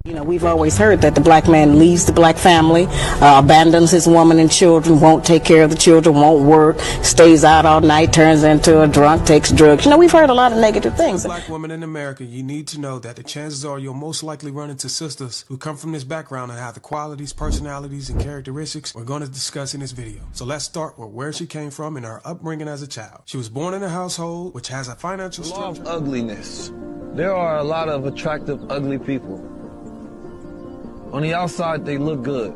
You know, we've always heard that the black man leaves the black family, abandons his woman and children, won't take care of the children, won't work, stays out all night, turns into a drunk, takes drugs. You know, we've heard a lot of negative things. Black women in America, you need to know that the chances are you'll most likely run into sisters who come from this background and have the qualities, personalities, and characteristics we're going to discuss in this video. So let's start with where she came from and her upbringing as a child. She was born in a household which has a financial structure. Law of ugliness. There are a lot of attractive, ugly people. On the outside, they look good.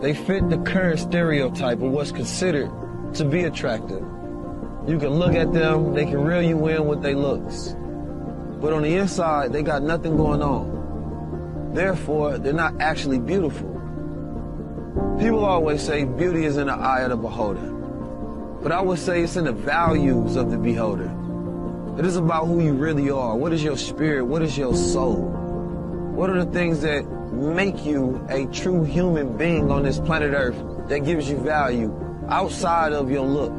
They fit the current stereotype of what's considered to be attractive. You can look at them, they can reel you in with their looks. But on the inside, they got nothing going on. Therefore, they're not actually beautiful. People always say beauty is in the eye of the beholder. But I would say it's in the values of the beholder. It is about who you really are. What is your spirit? What is your soul? What are the things that make you a true human being on this planet Earth that gives you value outside of your look?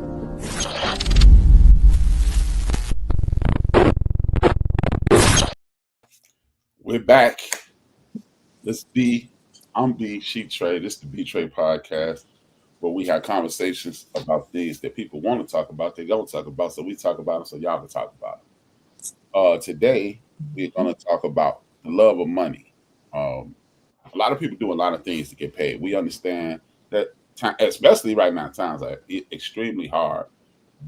We're back. I'm B-Trey. This is the B-Trey podcast where we have conversations about things that people want to talk about, they don't talk about, so we talk about it so y'all can talk about it. Today, we're going to talk about the love of money. A lot of people do a lot of things to get paid. We understand that, especially right now, times are extremely hard.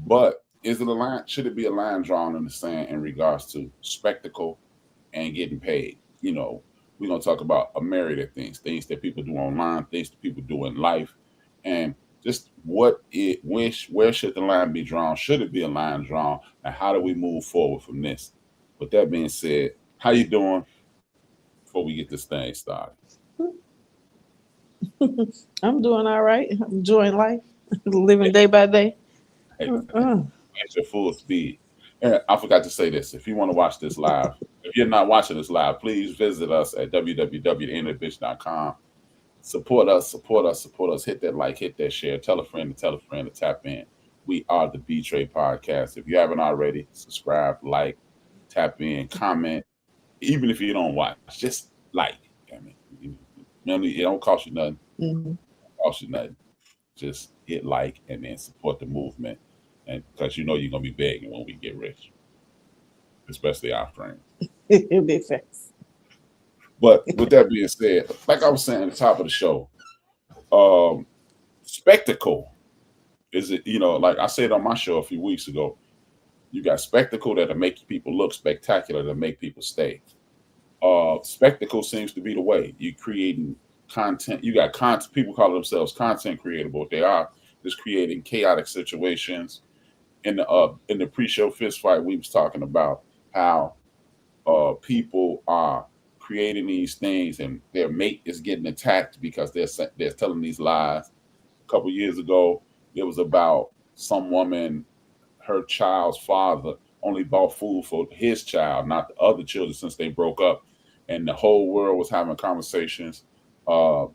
But is it a line? Should it be a line drawn in the sand in regards to spectacle and getting paid? You know, we're gonna talk about a myriad of things that people do online, things that people do in life, and just where should the line be drawn? Should it be a line drawn? And how do we move forward from this? With that being said, how you doing? Before we get this thing started. I'm doing all right. I'm enjoying life, living day by day. At your full speed. And I forgot to say this. If you want to watch this live, if you're not watching this live, please visit us at www.internetbitch.com. Support us. Hit that like, hit that share. Tell a friend to tap in. We are the B-Trey podcast. If you haven't already, subscribe, like, tap in, comment. Even if you don't watch, just like. I mean, it don't cost you nothing. Mm-hmm. It don't cost you nothing. Just hit like and then support the movement, and because you know you're gonna be begging when we get rich, especially our friends. It'll be fast. But with that being said, like I was saying at the top of the show, spectacle is it? You know, like I said on my show a few weeks ago, you got spectacle that'll make people look spectacular, that'll make people stay. Spectacle seems to be the way. You creating content. You got content. People call themselves content creator, but they are just creating chaotic situations. In the pre-show fist fight, we was talking about how people are creating these things, and their mate is getting attacked because they're telling these lies. A couple years ago, it was about some woman. Her child's father only bought food for his child, not the other children, since they broke up. And the whole world was having conversations. The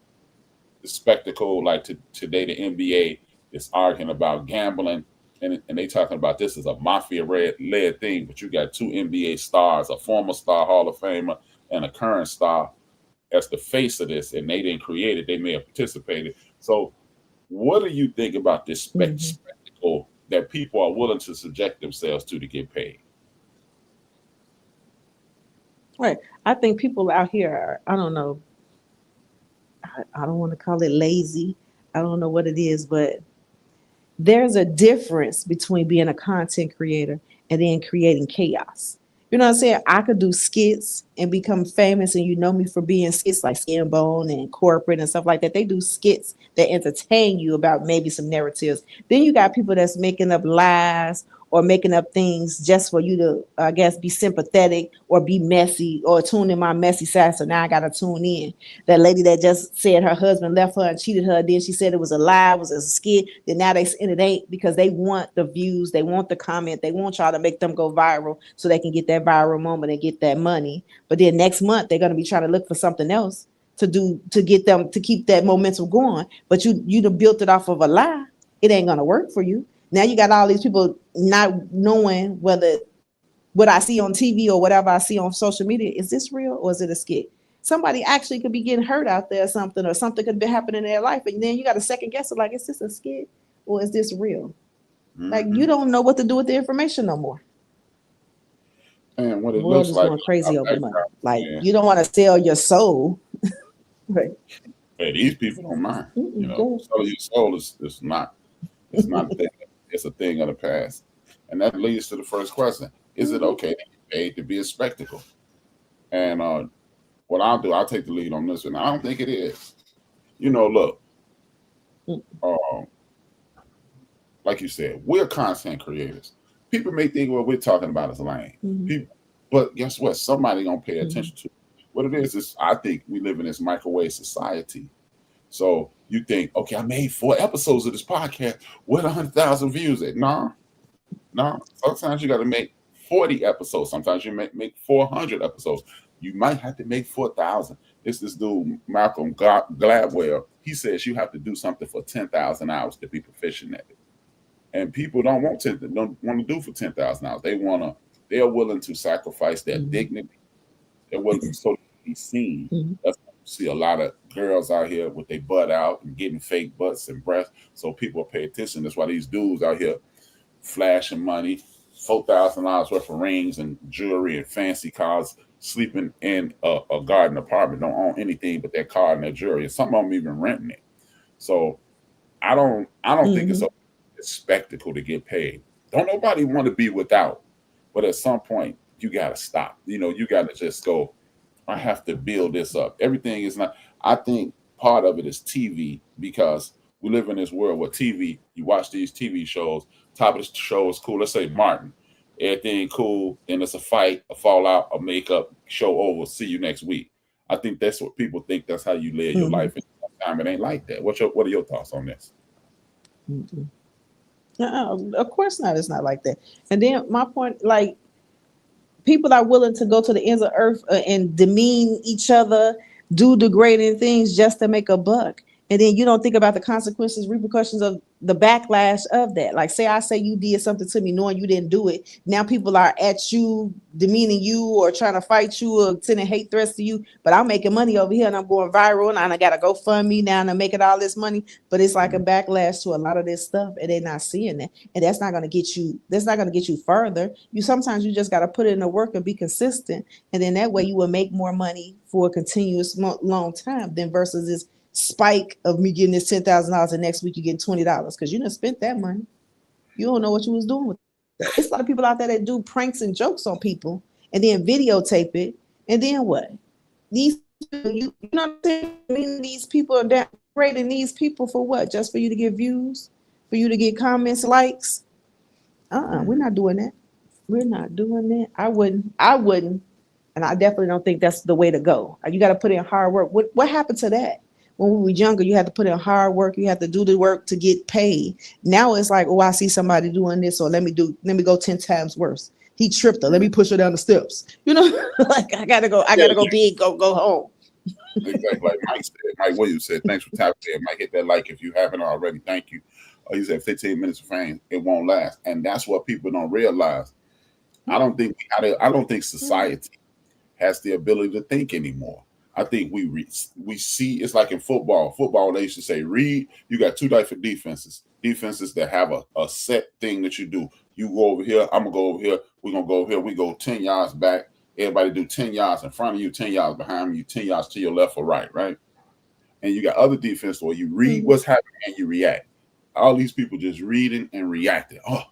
spectacle, like today, the NBA is arguing about gambling, and they talking about this is a mafia-led thing. But you got two NBA stars, a former star Hall of Famer and a current star, as the face of this, and they didn't create it. They may have participated. So what do you think about this spectacle that people are willing to subject themselves to get paid? Right. I think people out here are, I don't know, I don't want to call it lazy. I don't know what it is, but there's a difference between being a content creator and then creating chaos. You know what I'm saying? I could do skits and become famous, and you know me for being skits like Skin Bone and Corporate and stuff like that. They do skits that entertain you about maybe some narratives. Then you got people that's making up lies or making up things just for you to, I guess, be sympathetic or be messy or tune in my messy side. So now I got to tune in. That lady that just said her husband left her and cheated her. Then she said it was a lie, it was a skit. Then now they and it ain't, because they want the views, they want the comment, they want y'all to make them go viral so they can get that viral moment and get that money. But then next month they're going to be trying to look for something else to do to get them to keep that momentum going. But you done built it off of a lie. It ain't going to work for you. Now you got all these people not knowing whether what I see on TV or whatever I see on social media, is this real or is it a skit? somebody actually could be getting hurt out there or something could be happening in their life. And then you got to second guess it, like, is this a skit or is this real? Like, you don't know what to do with the information no more. And what The it world looks is like, going crazy over money. Like, yeah. you don't want to sell your soul. Right. Hey, these people don't mind. You know, Go ahead. selling your soul is not it's not a thing. It's a thing of the past. And that leads to the first question. Is it okay to get paid to be a spectacle? And what I'll do, I'll take the lead on this one. I don't think it is. You know, look, like you said, we're content creators. People may think what we're talking about is lame. People, but guess what? Somebody gonna pay attention to it. What it is I think we live in this microwave society. So you think, okay, I made 4 episodes of this podcast. What 100,000 views at? No. Sometimes you got to make 40 episodes. Sometimes you make 400 episodes. You might have to make 4,000. It's this dude, Malcolm Gladwell. He says you have to do something for 10,000 hours to be proficient at it. And people don't want to do for 10,000 hours. They're willing to sacrifice their dignity. They're willing to be seen. That's why you see a lot of girls out here with their butt out and getting fake butts and breasts. So people pay attention. That's why these dudes out here flashing money, $4,000 worth of rings and jewelry and fancy cars, sleeping in a garden apartment, don't own anything but their car and their jewelry. And some of them even renting it. So I don't think it's a spectacle to get paid. Don't nobody want to be without. But at some point, you got to stop. You know, you got to just go, I have to build this up. Everything is not, I think part of it is TV, because we live in this world where TV, you watch these TV shows, top of the show is cool. Let's say Martin, everything cool, then it's a fight, a fallout, a makeup, show over, see you next week. I think that's what people think. That's how you live your life. And sometimes it ain't like that. What are your thoughts on this? Of course not. It's not like that. And then my point, like, people are willing to go to the ends of earth and demean each other, do degrading things just to make a buck. And then you don't think about the consequences, repercussions of the backlash of that. Like, say you did something to me knowing you didn't do it. Now people are at you, demeaning you or trying to fight you or sending hate threats to you. But I'm making money over here and I'm going viral and I got to go fund me now and I'm making all this money. But it's like a backlash to a lot of this stuff and they're not seeing that. And that's not going to get you further. Sometimes you just got to put in the work and be consistent. And then that way you will make more money for a continuous long time than versus this spike of me getting this $10,000 and next week you get $20 because you done spent that money. You don't know what you was doing with it. It's a lot of people out there that do pranks and jokes on people and then videotape it. And then what? These you know what I'm saying? I mean, these people are downgrading these people for what? Just for you to get views? For you to get comments, likes? We're not doing that. We're not doing that. I wouldn't. And I definitely don't think that's the way to go. You got to put in hard work. What happened to that? When we were younger, you had to put in hard work. You had to do the work to get paid. Now it's like, oh, I see somebody doing this, so let me go 10 times worse. He tripped her. Let me push her down the steps. You know, like I gotta go big, go home. Exactly, like Mike Williams said. Thanks for tapping in. Mike, hit that like if you haven't already. Thank you. He said 15 minutes of fame, it won't last, and that's what people don't realize. I don't think society has the ability to think anymore. I think we see, it's like in football. Football, they used to say, read, you got 2 different defenses. Defenses that have a set thing that you do. You go over here, I'm going to go over here, we're going to go over here, we go 10 yards back. Everybody do 10 yards in front of you, 10 yards behind you, 10 yards to your left or right? And you got other defense where you read what's happening and you react. All these people just reading and reacting. Oh,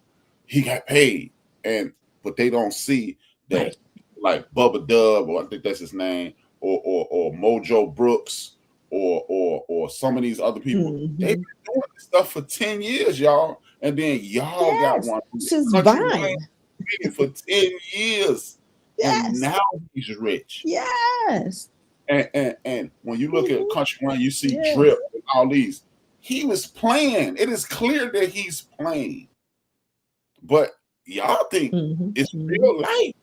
he got paid. But they don't see that, like Bubba Dub, or I think that's his name, or Mojo Brooks, or some of these other people. They've been doing this stuff for 10 years, y'all. And then y'all got one since Vine for 10 years. Yes. And now he's rich. Yes. And when you look at Country Wayne, you see Drip and all these. He was playing. It is clear that he's playing. But y'all think it's real life.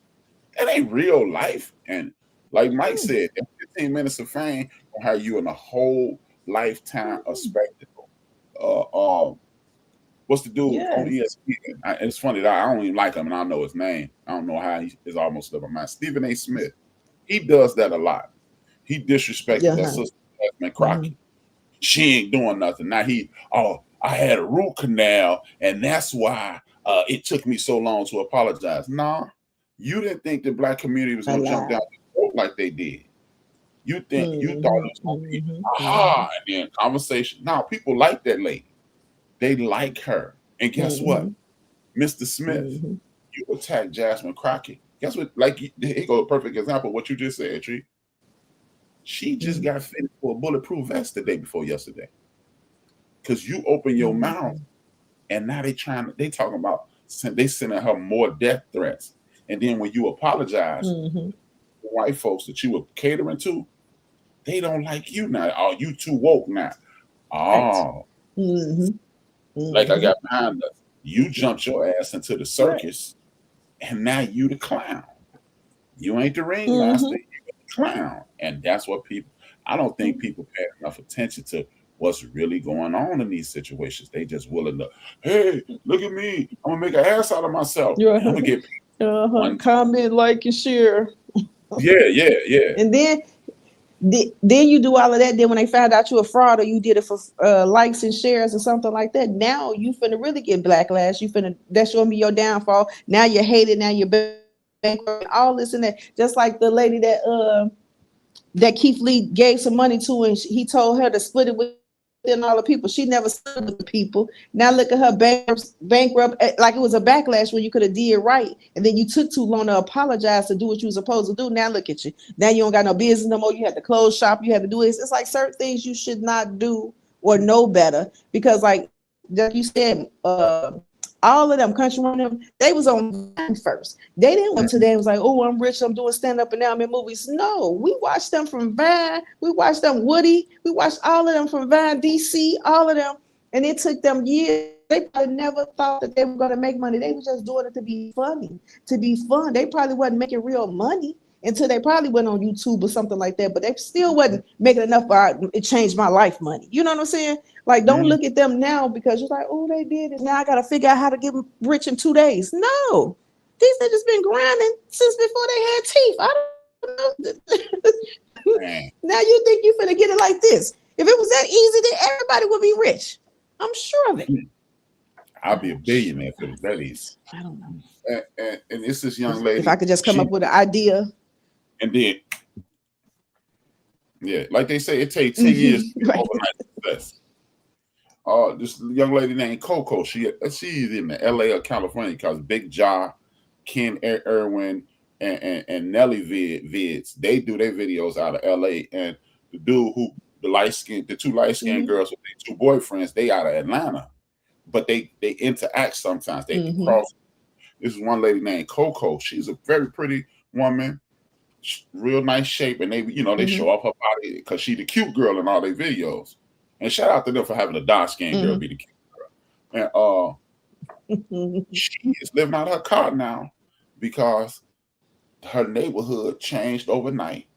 That ain't real life. And like Mike said, 15 minutes of fame will have you in a whole lifetime of spectacle. What's the dude on ESPN? It's funny that I don't even like him, and I know his name. I don't know how he is almost slipping my mind. Stephen A. Smith. He does that a lot. He disrespected that sister, Jasmine Crockett. She ain't doing nothing. Now I had a root canal, and that's why it took me so long to apologize. Nah, you didn't think the black community was going to jump down the throat like they did. You thought it was going to be aha, and then conversation. Now people like that lady. They like her. And guess what? Mr. Smith, you attacked Jasmine Crockett. Guess what? Like, here go a perfect example of what you just said, Tree. She just got fitted for a bulletproof vest the day before yesterday. Because you open your mouth, and now they talking about, they sending her more death threats. And then when you apologize, the white folks that you were catering to, they don't like you now. Oh, you too woke now. Oh. Like I got behind us. You jumped your ass into the circus, and now you the clown. You ain't the ringmaster, you the clown. And that's what I don't think people pay enough attention to what's really going on in these situations. They just willing to, hey, look at me. I'm going to make an ass out of myself. I'm going to get comment, like, and share. Yeah. And then you do all of that. Then when they found out you a fraud or you did it for likes and shares or something like that, now you finna really get backlash. That's gonna be your downfall. Now you're hated. Now you're bankrupt. All this and that. Just like the lady that Keith Lee gave some money to, and he told her to split it within all the people. She never split with the people. Now look at her bankrupt. Like it was a backlash when you could have did right, and then you took too long to apologize to do what you were supposed to do. Now look at you. Now you don't got no business no more. You have to close shop. You have to do this. It's like certain things you should not do or know better, because like you said, all of them, country one of them, they was on Vine first. They didn't went today and was like, oh, I'm rich, I'm doing stand-up, and now I'm in movies. No, we watched them from Vine. We watched them Woody. We watched all of them from Vine, DC, all of them. And it took them years. They probably never thought that they were going to make money. They were just doing it to be funny, to be fun. They probably wasn't making real money until they probably went on YouTube or something like that, but they still wasn't making enough it changed my life money. You know what I'm saying? Like, don't look at them now because you're like, oh, they did it. Now I got to figure out how to get rich in 2 days. No, these niggas been grinding since before they had teeth. I don't know. Now you think you finna get it like this. If it was that easy, then everybody would be rich. I'm sure of it. I'll be a billionaire if it was that easy. I don't know. And it's this young lady. If I could just come up with an idea. And then, like they say, it takes 10 years to get overnight success. This young lady named Coco, she's in the LA or California because Big Ja, Ken Irwin, and Nelly Vids, they do their videos out of LA. And the dude the two light-skinned girls with their two boyfriends, they out of Atlanta. But they interact sometimes. They cross. This is one lady named Coco. She's a very pretty woman. Real nice shape, and they show off her body because she's the cute girl in all their videos. And shout out to them for having a dark-skinned girl be the cute girl. And she is living out her car now because her neighborhood changed overnight.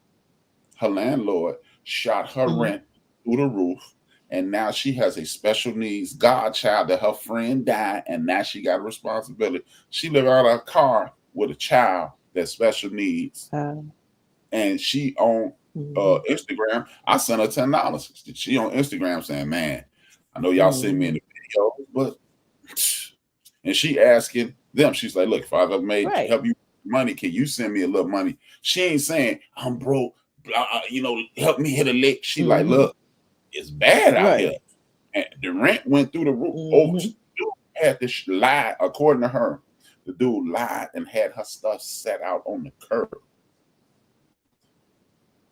Her landlord shot her rent through the roof, and now she has a special needs godchild that her friend died, and now she got a responsibility. She lived out of her car with a child that special needs, and she on Instagram. I sent her $10. She on Instagram saying, "Man, I know y'all send me in the video, but," and she asking them. She's like, "Look, if I ever help you money, can you send me a little money?" She ain't saying I'm broke. Help me hit a lick. She like, look, it's bad out here, and the rent went through the roof. Had this lie, according to her. The dude lied and had her stuff set out on the curb.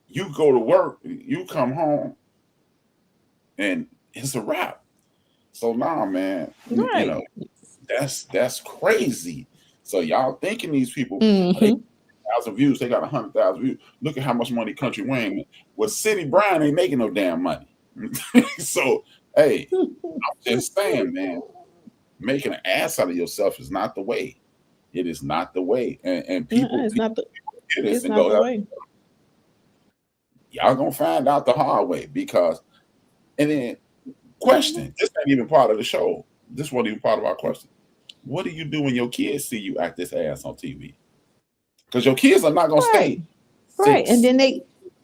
You go to work, you come home, and it's a wrap. So now, man, that's crazy. So y'all thinking these people, 1,000 views, they got 100,000 views. Look at how much money Country Wayne. Well, City Brian ain't making no damn money. So, hey, I'm just saying, man, making an ass out of yourself is not the way. It is not the way. And people, it's not the way. Y'all gonna find out the hard way because, and then question, this ain't even part of the show. This wasn't even part of our question. What do you do when your kids see you act this ass on TV? Because your kids are not gonna stay. Right. And then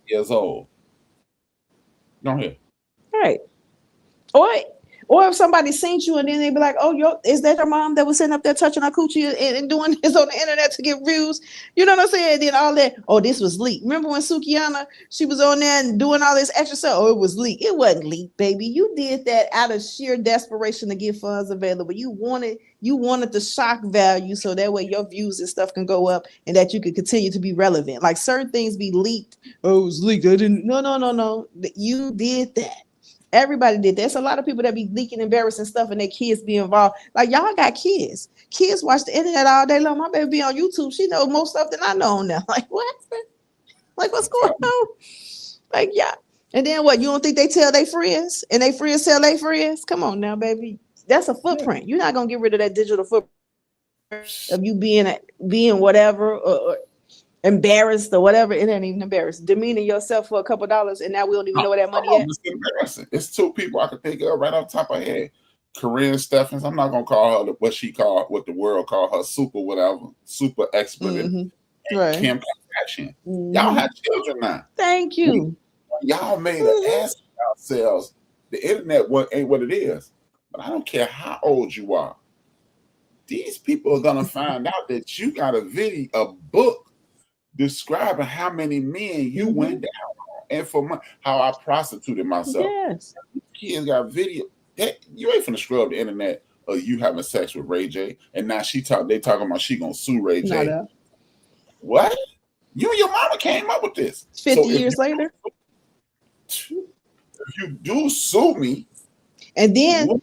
years old. Go ahead. Right. Or or if somebody seen you and then they be like, oh, is that your mom that was sitting up there touching her coochie and doing this on the internet to get views? You know what I'm saying? And then all that, oh, this was leaked. Remember when Sukiyana, she was on there and doing all this extra stuff? Oh, it was leaked. It wasn't leaked, baby. You did that out of sheer desperation to get funds available. You wanted the shock value so that way your views and stuff can go up and that you can continue to be relevant. Like certain things be leaked. Oh, it was leaked. I didn't. No. You did that. Everybody did. There's a lot of people that be leaking embarrassing stuff and their kids be involved. Like y'all got kids. Kids watch the internet all day long. My baby be on YouTube. She knows more stuff than I know now. Like what? Like what's going on? Like yeah. And then what? You don't think they tell their friends and their friends tell their friends? Come on now, baby. That's a footprint. You're not gonna get rid of that digital footprint of you being whatever or embarrassed or whatever. It ain't even embarrassed. Demeaning yourself for a couple dollars, and now we don't even know where that money is. It's embarrassing. It's two people I can think of right off the top of my head. Corinne Steffens. I'm not gonna call her what the world call her super expert. Right. Kim Kardashian. Y'all have children now. Thank you. Y'all made an ass of yourselves. The internet ain't what it is. But I don't care how old you are. These people are gonna find out that you got a book describing how many men you went down on and for how I prostituted myself. Yes. Kids got video. You ain't finna scrub the internet of you having sex with Ray J. And now they talking about she gonna sue Ray J. No. What? You and your mama came up with this. 50 years later. If you do sue me. And then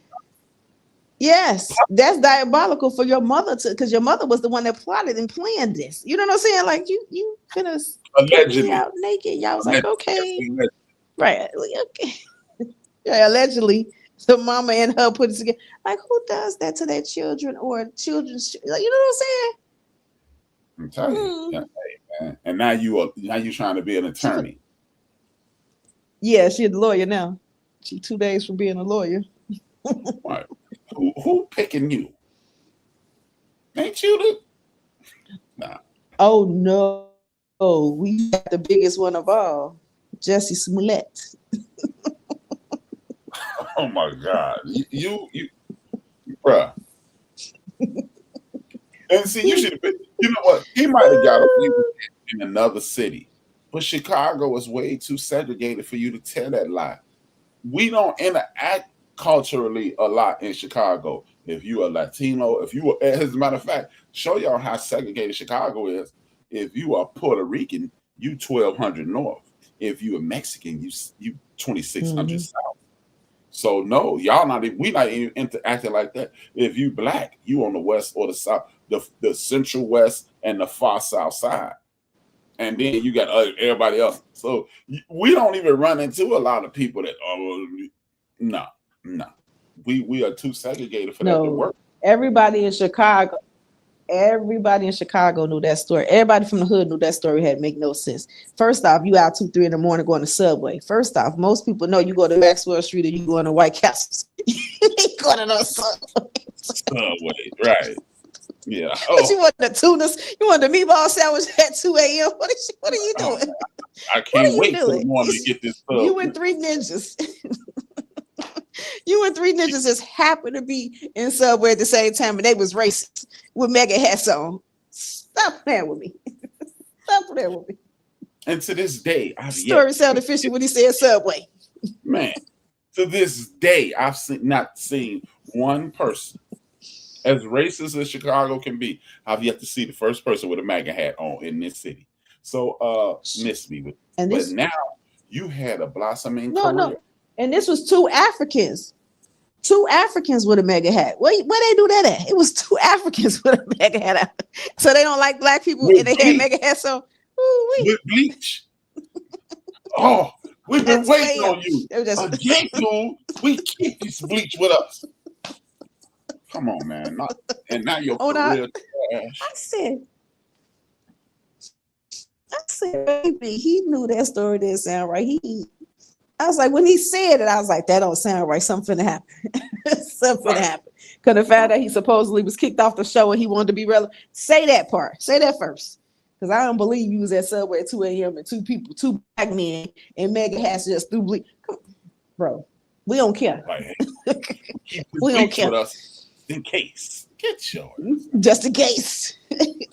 yes, that's diabolical for your mother because your mother was the one that plotted and planned this. You know what I'm saying? Like you finna allegedly out naked. Y'all was like, okay, right? Okay, yeah. Allegedly, the mama and her put it together. Like, who does that to their children or children's? You know what I'm saying? I'm telling you, hey, man. And now you trying to be an attorney. Yeah, she's a lawyer now. She 2 days from being a lawyer. Right. Who picking you? Ain't you Nah. Oh no. Oh, we got the biggest one of all. Jussie Smollett. Oh my God. You bruh. And see, you should have been, you know what? He might have got away with it in another city. But Chicago is way too segregated for you to tell that lie. We don't interact culturally a lot in Chicago. If you are Latino, as a matter of fact, show y'all how segregated Chicago is. If you are Puerto Rican, you 1,200 north. If you are Mexican, you 2,600 south. So no, we not even interacting like that. If you black, you on the west or the south, the central west and the far south side. And then you got everybody else. So we don't even run into a lot of people that no. We are too segregated for that to work. Everybody in Chicago knew that story. Everybody from the hood knew that story had make no sense. First off, you out 2-3 in the morning going to Subway. First off, most people know you go to Maxwell Street or you going to White Castles. You ain't going to no Subway. Subway, right. Yeah. But you want the tunas, you want the meatball sandwich at 2 a.m. What are you doing? I can't wait till the morning to get this Subway. You and three ninjas. You and three ninjas just happened to be in Subway at the same time, and they was racist with mega hats on. Stop playing with me. Stop playing with me. And to this day, story sounded fishy when he said Subway. Man, to this day, I've not seen one person as racist as Chicago can be. I've yet to see the first person with a MAGA hat on in this city. So miss me with. But now you had a blossoming career. No. And this was two Africans with a mega hat. Where they do that at? It was two Africans with a mega hat out. So they don't like black people and they had mega hats on. With bleach. Oh, we've been waiting on you. Again, dude, we keep this bleach with us. Come on, man. And now your career trash. I said, baby, he knew that story didn't sound right. I was like, when he said it, I was like, that don't sound right. Something finna happen. Something finna happen. Could have found out he supposedly was kicked off the show and he wanted to be relevant. Say that part. Say that first. Because I don't believe you was at Subway at 2 a.m. and two black men, and Megan has just threw bleep. Bro, we don't care. Like, keep the We don't bleeps care. with us in case. Get yours. Just in case. We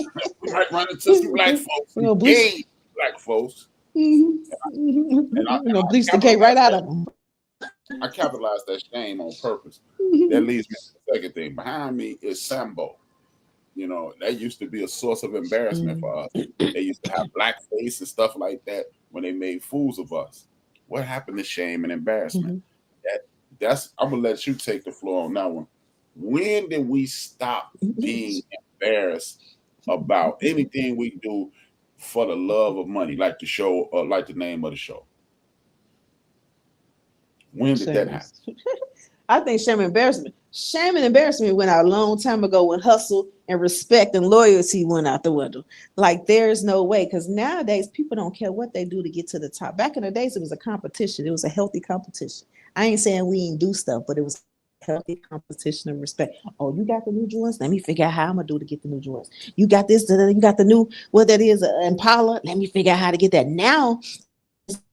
might run into some black folks, We're gonna bleach. gay black folks. We're I gonna bleach the gay right out of them. I capitalized that shame on purpose. Mm-hmm. That leads me to the second thing. Behind me is Sambo. You know, that used to be a source of embarrassment for us. They used to have blackface and stuff like that when they made fools of us. What happened to shame and embarrassment? That's I'm gonna let you take the floor on that one. When did we stop being embarrassed about anything we do for the love of money, like the show, or like the name of the show? When did that happen? I think shame and embarrassment. Shame and embarrassment went out a long time ago when hustle and respect and loyalty went out the window. Like there's no way, because nowadays people don't care what they do to get to the top. Back in the days, it was a competition. It was a healthy competition. I ain't saying we ain't do stuff, but it was healthy competition and respect. Oh, you got the new joints? Let me figure out how I'm gonna do to get the new joints. You got this, you got the new, what that is, Impala. Let me figure out how to get that. Now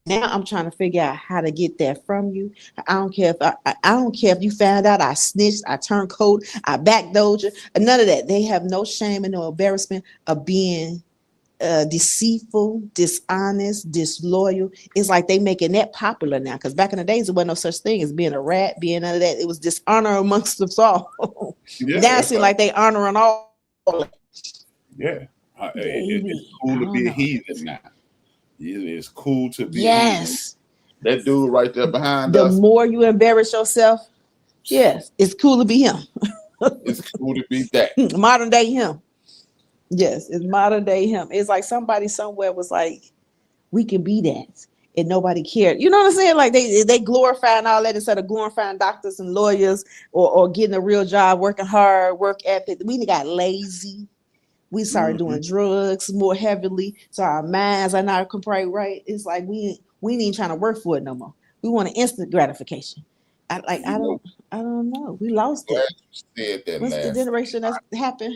I'm trying to figure out how to get that from you. I don't care if I don't care if you found out I snitched, I turned cold, I backdoored you. None of that. They have no shame and no embarrassment of being deceitful, dishonest, disloyal. It's like they making that popular now. Because back in the days, there wasn't no such thing as being a rat, being none of that. It was dishonor amongst us all. Now it seems like they honoring all. Yeah, it's cool to be a heathen now. It's cool to be. Yes. That dude right there behind us. The more you embarrass yourself, yes, it's cool to be him. It's cool to be that. Modern day him. Yes, it's modern day him. It's like somebody somewhere was like, we can be that. And nobody cared. You know what I'm saying? Like they glorifying all that instead of glorifying doctors and lawyers or getting a real job, working hard, work ethic. We got lazy. We started doing drugs more heavily, so our minds are not complete right. It's like we ain't trying to work for it no more. We want an instant gratification. I don't know. We lost it. Said that. What's the generation that's happened?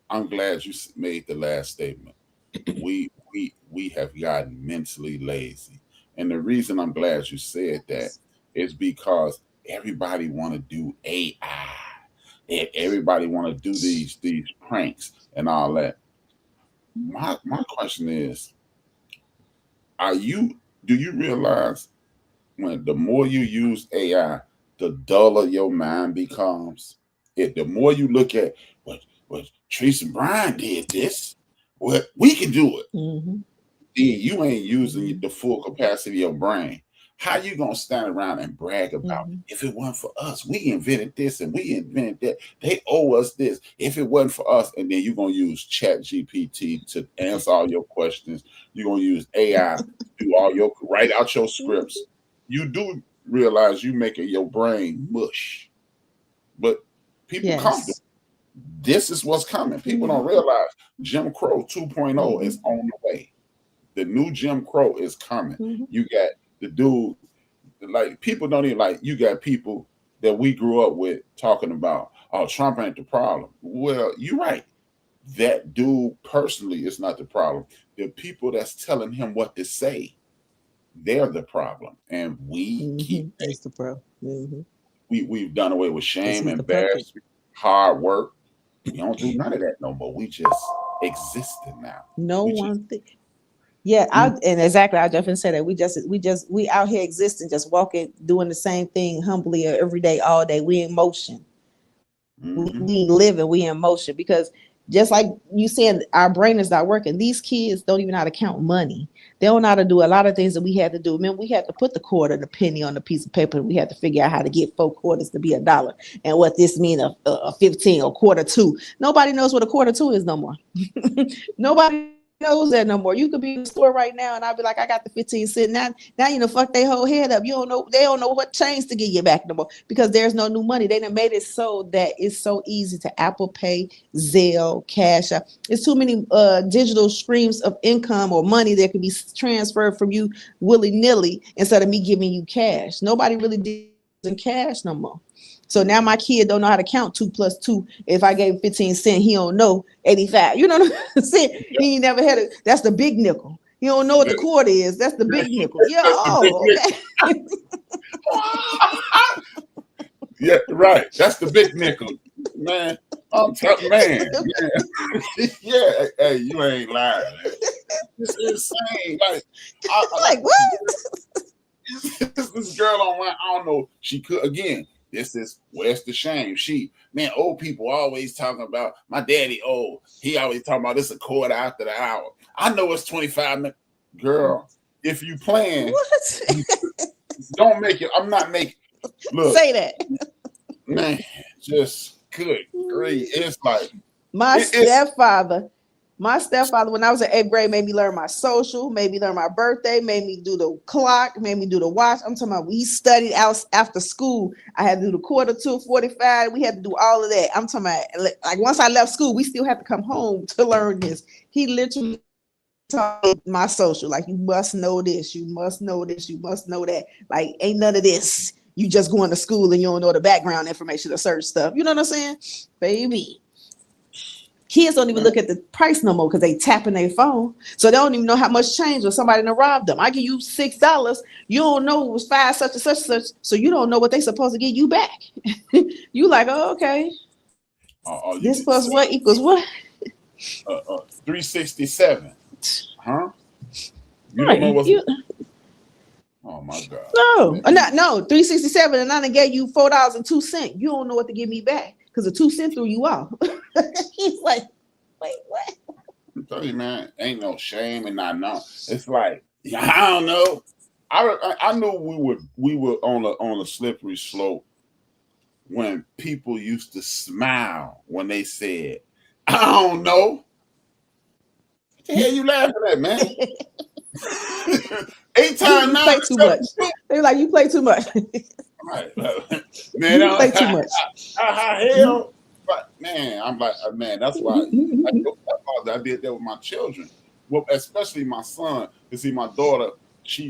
I'm glad you made the last statement. We have gotten mentally lazy, and the reason I'm glad you said that is because everybody want to do AI. Everybody want to do these pranks and all that. My question is, do you realize when the more you use AI, the duller your mind becomes? The more you look at what Tracy Bryan did this, well, we can do it. Then you ain't using the full capacity of your brain. How you gonna stand around and brag about if it wasn't for us, we invented this and we invented that. They owe us this. If it wasn't for us, and then you're gonna use Chat GPT to answer all your questions. You're gonna use AI to do write out your scripts. You do realize you making your brain mush. But people comfortable. This is what's coming. People don't realize Jim Crow 2.0 is on the way. The new Jim Crow is coming. You got the dude, like people don't even like, you got people that we grew up with talking about, oh, Trump ain't the problem. Well, you're right. That dude personally is not the problem. The people that's telling him what to say, they're the problem. And we keep that's the problem. We've done away with shame, embarrassment, hard work. We don't do none of that no more. We just existing now. Yeah, and exactly. I definitely say that we out here existing, just walking, doing the same thing humbly every day, all day. We in motion. We living. We in motion because just like you saying, our brain is not working. These kids don't even know how to count money. They don't know how to do a lot of things that we had to do. Remember, we had to put the quarter, the penny on the piece of paper. We had to figure out how to get 4 quarters to be $1, and what this means a 15 or quarter two. Nobody knows what a quarter two is no more. Nobody knows that no more. You could be in the store right now and I'll be like, I got the 15 sitting now you know, fuck their whole head up. They don't know what change to give you back no more because there's no new money. They done made it so that it's so easy to Apple Pay, Zelle, Cash App. It's too many digital streams of income or money that can be transferred from you willy-nilly instead of me giving you cash. Nobody really deals in cash no more. So now my kid don't know how to count 2 plus 2. If I gave him 15 cents, he don't know 85. You know what I'm saying? He ain't never had it. That's the big nickel. He don't know what the quarter is. That's the big nickel. Yeah. Oh, okay. Yeah, right. That's the big nickel, man. I'm telling man. Yeah, hey, you ain't lying. Man. It's insane. Like, Like what? This girl online, I don't know. She could again. This is where's the shame? Man, old people always talking about my daddy old. He always talking about this a quarter after the hour. I know it's 25 minutes. Girl, if you playing, What? don't make it. I'm not making. Look, Say that. Man, just good grief. It's like My stepfather, when I was in 8th grade, made me learn my social, made me learn my birthday, made me do the clock, made me do the watch. I'm talking about we studied out after school. I had to do the quarter to 45. We had to do all of that. I'm talking about like once I left school, we still had to come home to learn this. He literally taught me my social. Like, you must know this, you must know this, you must know that. Like, ain't none of this. You just going to school and you don't know the background information of certain stuff. You know what I'm saying? Baby. Kids don't even look at the price no more because they tapping their phone. So they don't even know how much change or somebody done robbed them. I give you $6. You don't know it was 5 such and such. So you don't know what they supposed to give you back. You like, oh, okay. This plus what equals what? 367. Huh? You Right. don't know what's oh my God. No, 367, and I done gave you $4.02. You don't know what to give me back because the 2 cents threw you off. He's like, wait, what? I'm telling you, man, ain't no shame and not know. It's like, I don't know. I knew we were on a slippery slope when people used to smile when they said, I don't know. What the hell you laughing at, man? 8 times 9. Play too much. They were like, you play too much. Right. Man, you play too much. How hell? But man, I'm like, man, that's why I did that with my children. Well, especially my son. You see, my daughter, she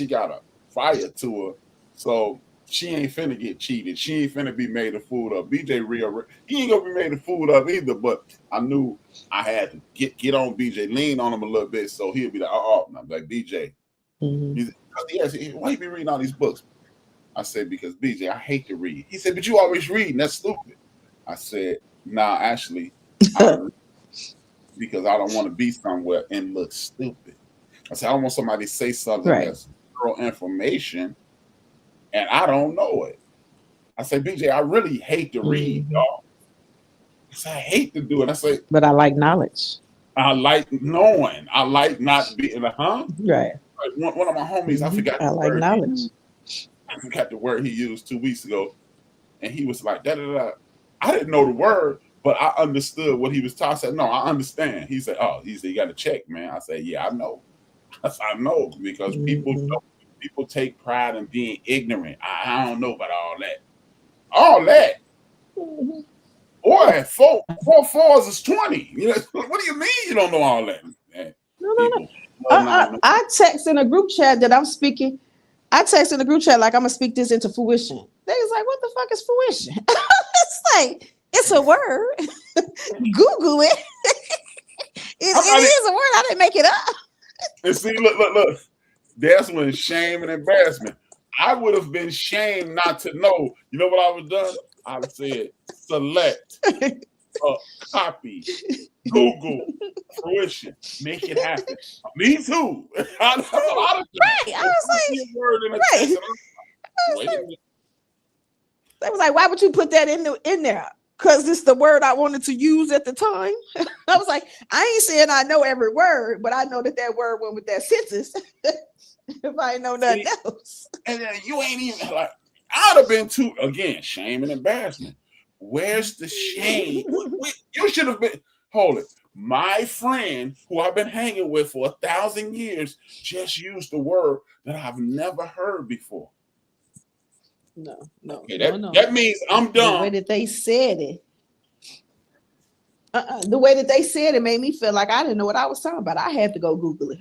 got a fire to her, so she ain't finna get cheated. She ain't finna be made a fool of. BJ he ain't gonna be made a fool of either. But I knew I had to get on BJ, lean on him a little bit, so he'll be like, and I'm like, BJ, why you be reading all these books? I said, because BJ, I hate to read. He said, but you always reading. That's stupid. I said, nah, actually, because I don't want to be somewhere and look stupid. I said, I don't want somebody to say something that's real information and I don't know it. I said, BJ, I really hate to read, y'all. I said, I hate to do it. I say, but I like knowledge. I like knowing. I like not being Right. One of my homies, I forgot. I like knowledge. I forgot the word he used 2 weeks ago, and he was like, da da da. I didn't know the word, but I understood what he was talking. I said, no, I understand. He said, you got to check, man. I said, yeah, I know. I know because people take pride in being ignorant. I don't know about all that. All that. Boy, four fours is 20. You know, what do you mean you don't know all that? Man, no. I text in a group chat that I'm speaking. I text in the group chat like I'm gonna speak this into fruition. They was like, "What the fuck is fruition?" It's like it's a word. Google it. It is a word. I didn't make it up. And see, look. That's when shame and embarrassment. I would have been shamed not to know. You know what I would have done? I'd have said, select, copy, Google, fruition, make it happen. Me too. I was like, they was like, why would you put that in there? Because it's the word I wanted to use at the time. I was like, I ain't saying I know every word, but I know that word went with that sentence. If I ain't know nothing else. And then you ain't even like, I'd have been too, again, shame and embarrassment. Where's the shame? You should have been, hold it. My friend who I've been hanging with for 1,000 years just used the word that I've never heard before. No. Okay, that means I'm dumb. The way that they said it. The way that they said it made me feel like I didn't know what I was talking about. I had to go Google it.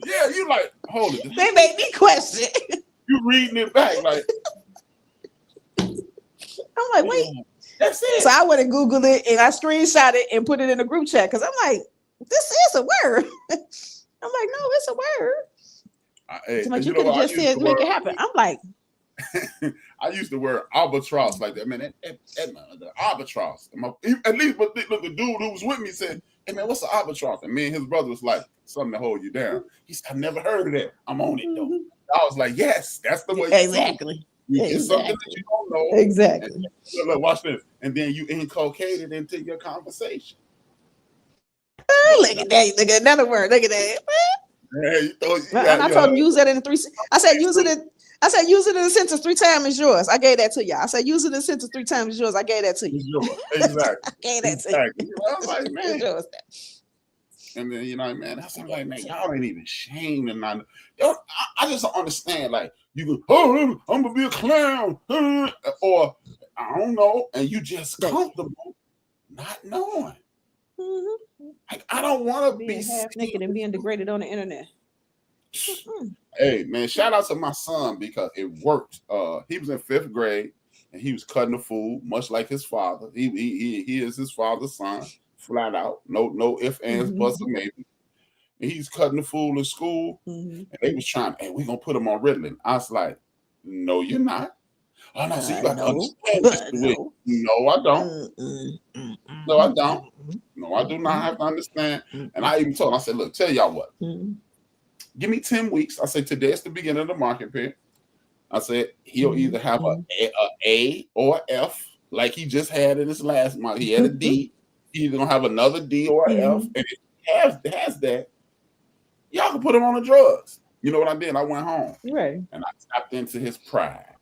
Yeah, you like, hold it. They made me question. You reading it back like I'm like, wait. That's it. So I went and Googled it and I screenshot it and put it in a group chat because I'm like, this is a word. I'm like, no, it's a word. Somebody, you could have just said, make it happen. I'm like, I used the word albatross like that. Man, the albatross. At least, but the dude who was with me said, hey, man, what's an albatross? And me and his brother was like, something to hold you down. He said, I've never heard of that. I'm on it, though. I was like, yes, that's the way. Exactly. You get something that you don't know. Exactly. Look, watch this. And then you inculcate it into your conversation. Look at that. Look at another word. Look at that. Yeah, I told him use that in 3. I said use it in a sentence 3 times as yours. I gave that to you. I said use it in a sentence 3 times as yours. I gave that to you. Exactly. I gave that to you. I was like, man. And then, you know, man, that's like, man, y'all ain't even ashamed and not. I just don't understand. Like, you go, oh, I'm gonna be a clown, or I don't know, and you just comfortable not knowing. Mm-hmm. Like, I don't want to be half naked and being degraded on the internet. Hey, man, shout out to my son because it worked. He was in 5th grade and he was cutting the food, much like his father. He is his father's son. Flat out, no ifs, ands, buts, or maybe. And he's cutting the fool in school, and they was trying. Hey, we're gonna put him on Ritalin. I was like, no, you're not. Oh no, so you got to understand this. No, I don't. No, I don't. No, I do not have to understand. And I even told him, I said, look, tell y'all what. Give me 10 weeks. I said today's the beginning of the market period. I said he'll either have a or F, like he just had in his last month. He had a D. He's gonna have another D or an F, and if he has that, y'all can put him on the drugs. You know what I did? I went home, right, and I tapped into his pride.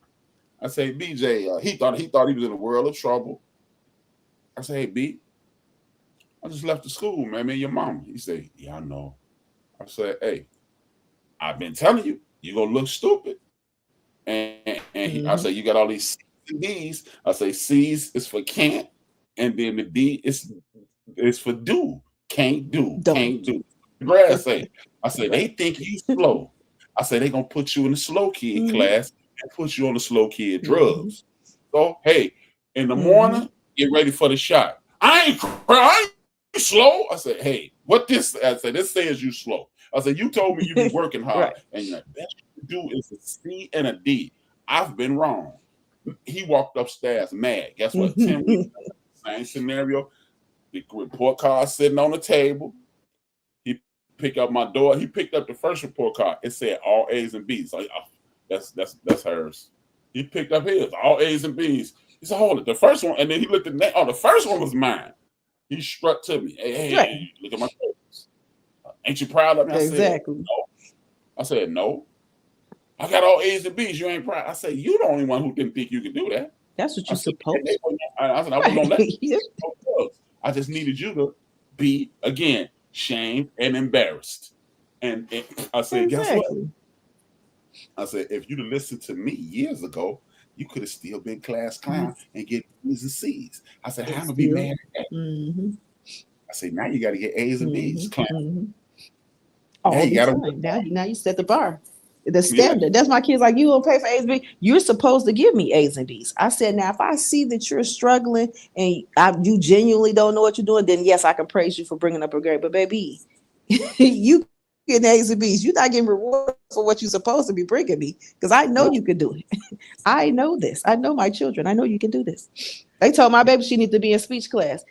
I say, BJ, he thought he was in a world of trouble. I say, hey, B, I just left the school, man. Me and your mama. He said, yeah, I know. I said, hey, I've been telling you, you're gonna look stupid. And I say, you got all these C's and D's. I say, C's is for can't. And then the D is for do. Can't do. Can't do. The grass say. I say, they think you slow. I say, they going to put you in the slow kid class and put you on the slow kid drugs. So, hey, in the morning, get ready for the shot. I ain't slow. I said, hey, what this? I said, this says you slow. I said, you told me you be working hard. And the best you do is a C and a D. I've been wrong. He walked upstairs mad. Guess what? 10 weeks. Same scenario. The report card sitting on the table. He picked up my door. He picked up the first report card. It said all A's and B's. So, that's hers. He picked up his all A's and B's. He said, hold it. The first one, and then he looked at that. Oh, the first one was mine. He struck to me. Hey, look at my papers. Ain't you proud of me? Exactly. No. I said, no. I got all A's and B's. You ain't proud. I said, you the only one who didn't think you could do that. That's what you're supposed to. I said, I wasn't gonna let you. I just needed you to be, again, shamed and embarrassed. And I said, guess what? I said, if you'd have listened to me years ago, you could have still been class clown and get B's and C's. I said, how am I gonna be mad at that? I said, now you got to get A's and B's. Clown. Now you set the bar. The standard. That's my kids like, you don't pay for A's and B's. You're supposed to give me A's and B's. I said, now if I see that you're struggling and you genuinely don't know what you're doing, then yes, I can praise you for bringing up a grade. But baby, you getting A's and B's. You're not getting rewarded for what you're supposed to be bringing me because I know you can do it. I know this. I know my children. I know you can do this. They told my baby she needs to be in speech class.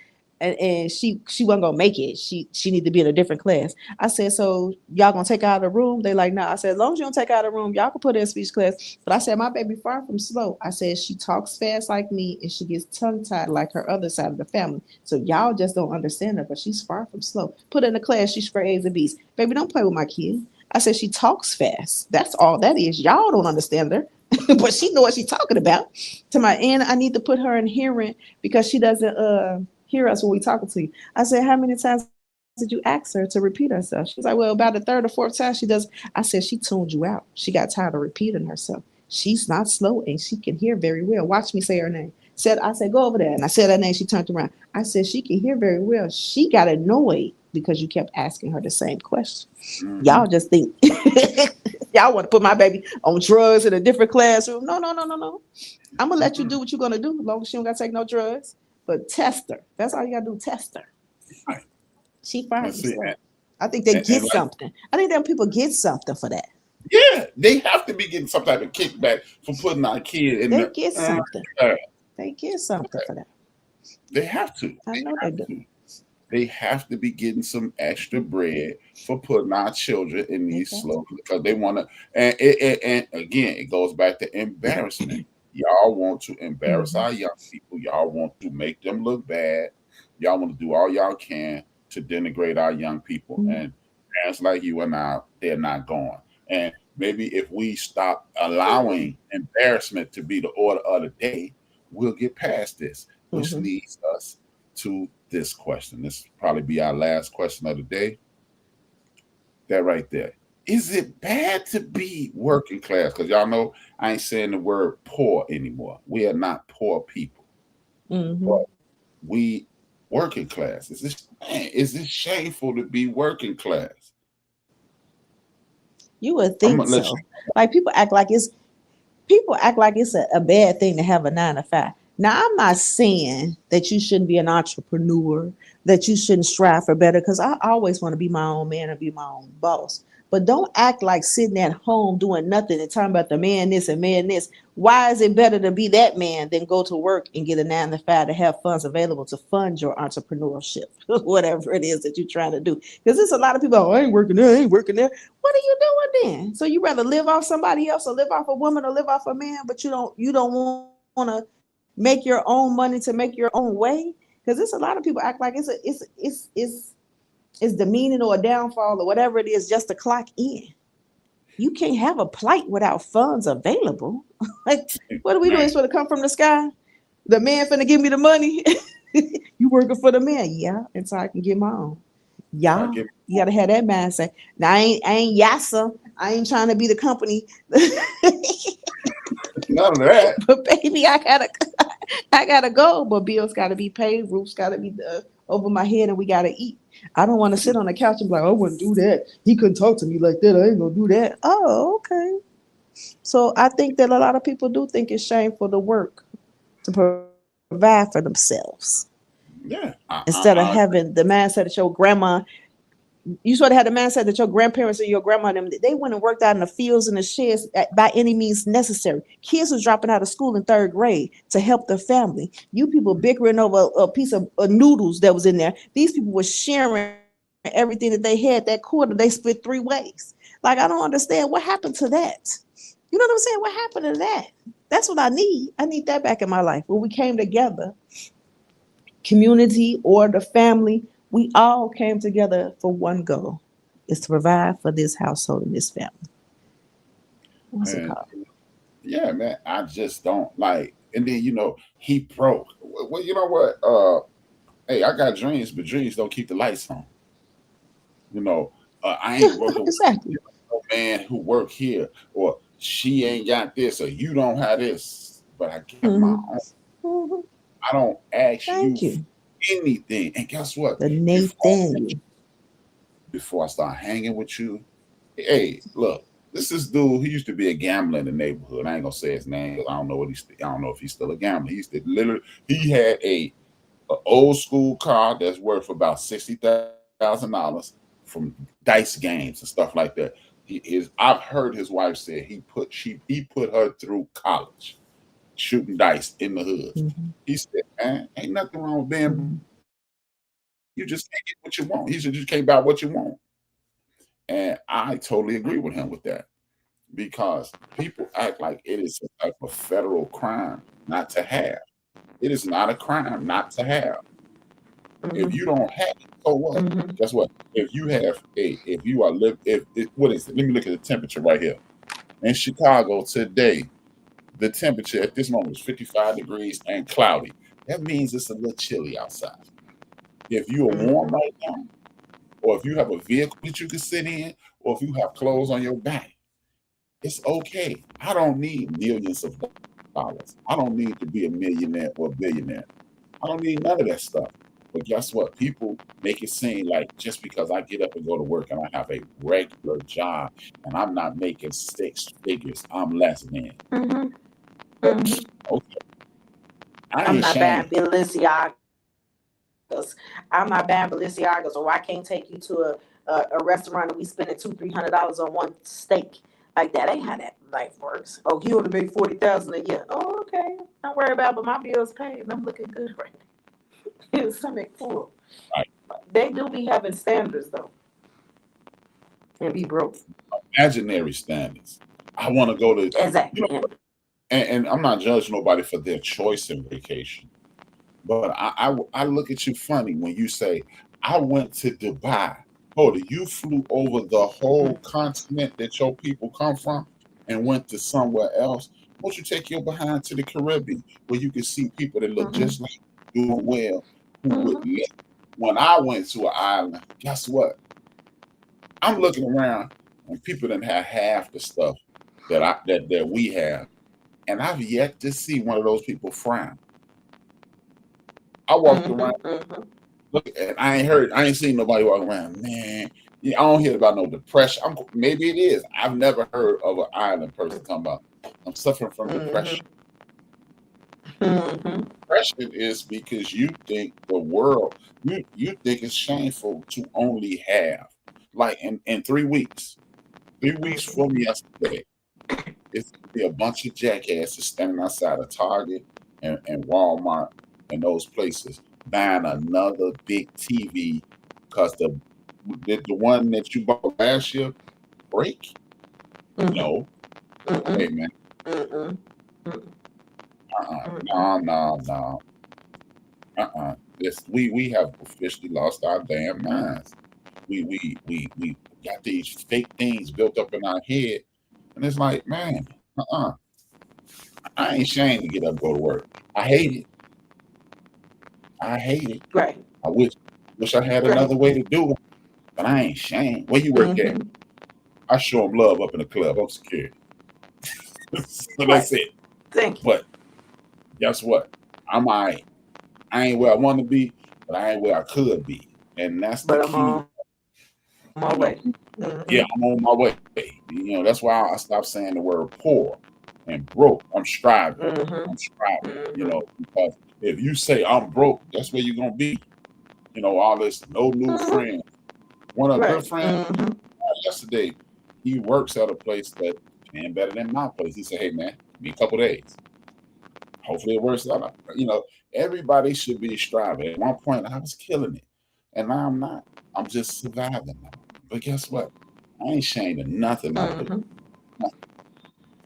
And she wasn't gonna make it. She need to be in a different class. I said, so y'all gonna take her out of the room? They like, nah. I said, as long as you don't take her out of the room, y'all can put her in speech class. But I said, my baby far from slow. I said, she talks fast like me and she gets tongue tied like her other side of the family. So y'all just don't understand her, but she's far from slow. Put her in the class, she's straight A's and B's. Baby, don't play with my kid. I said, she talks fast. That's all that is. Y'all don't understand her. But she know what she's talking about. To my end, I need to put her in hearing because she doesn't hear us when we talking to you. I said, how many times did you ask her to repeat herself? She's like, well, about the 3rd or 4th time she does. I said, she tuned you out. She got tired of repeating herself. She's not slow and she can hear very well. Watch me say her name. I said, go over there. And I said her name. She turned around. I said, she can hear very well. She got annoyed because you kept asking her the same question. Y'all just think Y'all want to put my baby on drugs in a different classroom. No, no, no, no, no. I'm going to let you do what you're going to do as long as she don't got to take no drugs. But test her. That's all you got to do, test her. Right. She fine And as see, fuck. I think they get and like, something. I think them people get something for that. yeah, they have to be getting some type of kickback for putting our kid in They the. get something. Uh, They get something for that. they have to. I They know they have do. to. They have to be getting some extra bread for putting our children in They these got slow to. because they want to. And again, it goes back to embarrassment. Y'all want to embarrass Mm-hmm. our young people. Y'all want to make them look bad. Y'all want to do all y'all can to denigrate our young people. Mm-hmm. And parents like you and I, they're not going. And maybe if we stop allowing embarrassment to be the order of the day, we'll get past this, which Mm-hmm. leads us to this question. This will probably be our last question of the day. That right there. Is it bad to be working class? Because y'all know I ain't saying the word poor anymore. We are not poor people, Mm-hmm. but we working class. Is this shameful to be working class? You would I'm think gonna let so. Like people act like it's a bad thing to have a 9 to 5. Now, I'm not saying that you shouldn't be an entrepreneur, that you shouldn't strive for better, because I always want to be my own man and be my own boss. But don't act like sitting at home doing nothing and talking about the man this and man this. Why is it better to be that man than go to work and get a 9 to 5 to have funds available to fund your entrepreneurship, whatever it is that you're trying to do? Because there's a lot of people, oh, I ain't working there, I ain't working there. What are you doing then? So you rather live off somebody else or live off a woman or live off a man, but you don't want to make your own money to make your own way? Because there's a lot of people act like it's demeaning or a downfall or whatever it is just to clock in. You can't have a plight without funds available. Like, what are we doing? man. It's going to come from the sky? The man finna give me the money? You working for the man? Yeah, until I can get my own. If I Yeah, give you gotta have that mindset. Now I ain't yassa. I ain't trying to be the company, none of that, but baby, I gotta go. But bills gotta be paid, roofs gotta be over my head, and we gotta eat. I don't want to sit on the couch and be like, I wouldn't do that. He couldn't talk to me like that. I ain't gonna do that. Oh, okay. So I think that a lot of people do think it's shameful to work to provide for themselves yeah, instead of having the mindset that your grandma. You sort of had the mindset that your grandparents and your grandma them they went and worked out in the fields and the sheds by any means necessary. Kids was dropping out of school in 3rd grade to help their family. You people bickering over a piece of noodles that was in there. These people were sharing everything that they had. That quarter they split 3 ways. Like, I don't understand what happened to that. You know what I'm saying? What happened to that? That's what I need. I need that back in my life where we came together, community or the family, we all came together for one goal, is to provide for this household and this family. What's it and called? yeah, man, I just don't like. And then he broke. Well, you know what? Hey, I got dreams, but dreams don't keep the lights on. You know, I ain't working with Exactly. no man who work here, or she ain't got this, or you don't have this, but I got my Hmm. own. Hmm. I don't ask you Thank for you. anything. And guess what? The Before Nathaniel. before I start hanging with you, hey, look, this dude. He used to be a gambler in the neighborhood. I ain't gonna say his name because I don't know I don't know if he's still a gambler. He used to literally. He had a old school car that's worth about $60,000 from dice games and stuff like that. I've heard his wife say he put her through college shooting dice in the hood. Hmm. He said, man, ain't nothing wrong with being Hmm. broke. You just can't get what you want. He said, you just can't buy what you want. And I totally agree with him with that because people act like it is a type of federal crime not to have. It is not a crime not to have. If you don't have it, so what? Hmm. Guess what? If you are live, if what is it? Let me look at the temperature right here in Chicago today. The temperature at this moment is 55 degrees and cloudy. That means it's a little chilly outside. If you are warm Hmm. right now, or if you have a vehicle that you can sit in, or if you have clothes on your back, it's okay. I don't need millions of dollars. I don't need to be a millionaire or a billionaire. I don't need none of that stuff. But guess what? People make it seem like just because I get up and go to work and I have a regular job and I'm not making six figures, I'm less than. Mm-hmm. Mm-hmm. Okay, I I'm ain't not buying ashamed. Balenciagas. I'm not buying Balenciagas, or I can't take you to a restaurant and we spending $200-300 on one steak. Like that ain't how that life works. Oh, he only made 40,000 a year. Oh, okay. Don't worry about it, but my bills paid and I'm looking good right now. Stomach full. Right. They do be having standards though, and be broke. Imaginary standards. I want to go to, you Exactly. know, and I'm not judging nobody for their choice in vacation, but I look at you funny when you say, I went to Dubai. Hold it, you flew over the whole continent that your people come from and went to somewhere else. Won't you take your behind to the Caribbean where you can see people that look Mm-hmm. just like you doing well, who would Mm-hmm. live? When I went to an island, guess what? I'm looking around and people didn't have half the stuff that we have. And I've yet to see one of those people frown. I walked around, Mm-hmm. Mm-hmm. look, and I ain't seen nobody walk around. Man, yeah, I don't hear about no depression. Maybe it is. I've never heard of an island person talking about I'm suffering from depression. Mm-hmm. Depression is because you think the world, you think it's shameful to only have. Like in 3 weeks, 3 weeks Mm-hmm. from yesterday, it's gonna be a bunch of jackasses standing outside of Target and Walmart and those places buying another big TV because the one that you bought last year break. Mm-hmm. No, Mm-mm. hey man, Mm-mm. Mm-mm. Mm-mm. no. This we have officially lost our damn minds. We got these fake things built up in our head, and it's like, man, I ain't ashamed to get up and go to work. I hate it. I hate it. Right. I wish I had Right. another way to do it, but I ain't ashamed. Where you work at? Mm-hmm. I show them love up in the club. I'm security. So Right. that's it. Thank you. But guess what? I'm all right. I ain't where I want to be, but I ain't where I could be. And that's the But I'm key. on my You know, way. Mm-hmm. yeah, I'm on my way. That's why I stopped saying the word poor and broke. I'm striving. Mm-hmm. I'm striving, Mm-hmm. because if you say I'm broke, that's where you're gonna be. All this no new Mm-hmm. friends. One of a good Right. friend Mm-hmm. yesterday, he works at a place that paying better than my place. He said, hey man, give me a couple days. Hopefully it works out. Everybody should be striving. At one point I was killing it. And now I'm not. I'm just surviving now. But guess what? I ain't ashamed of nothing I do. Mm-hmm.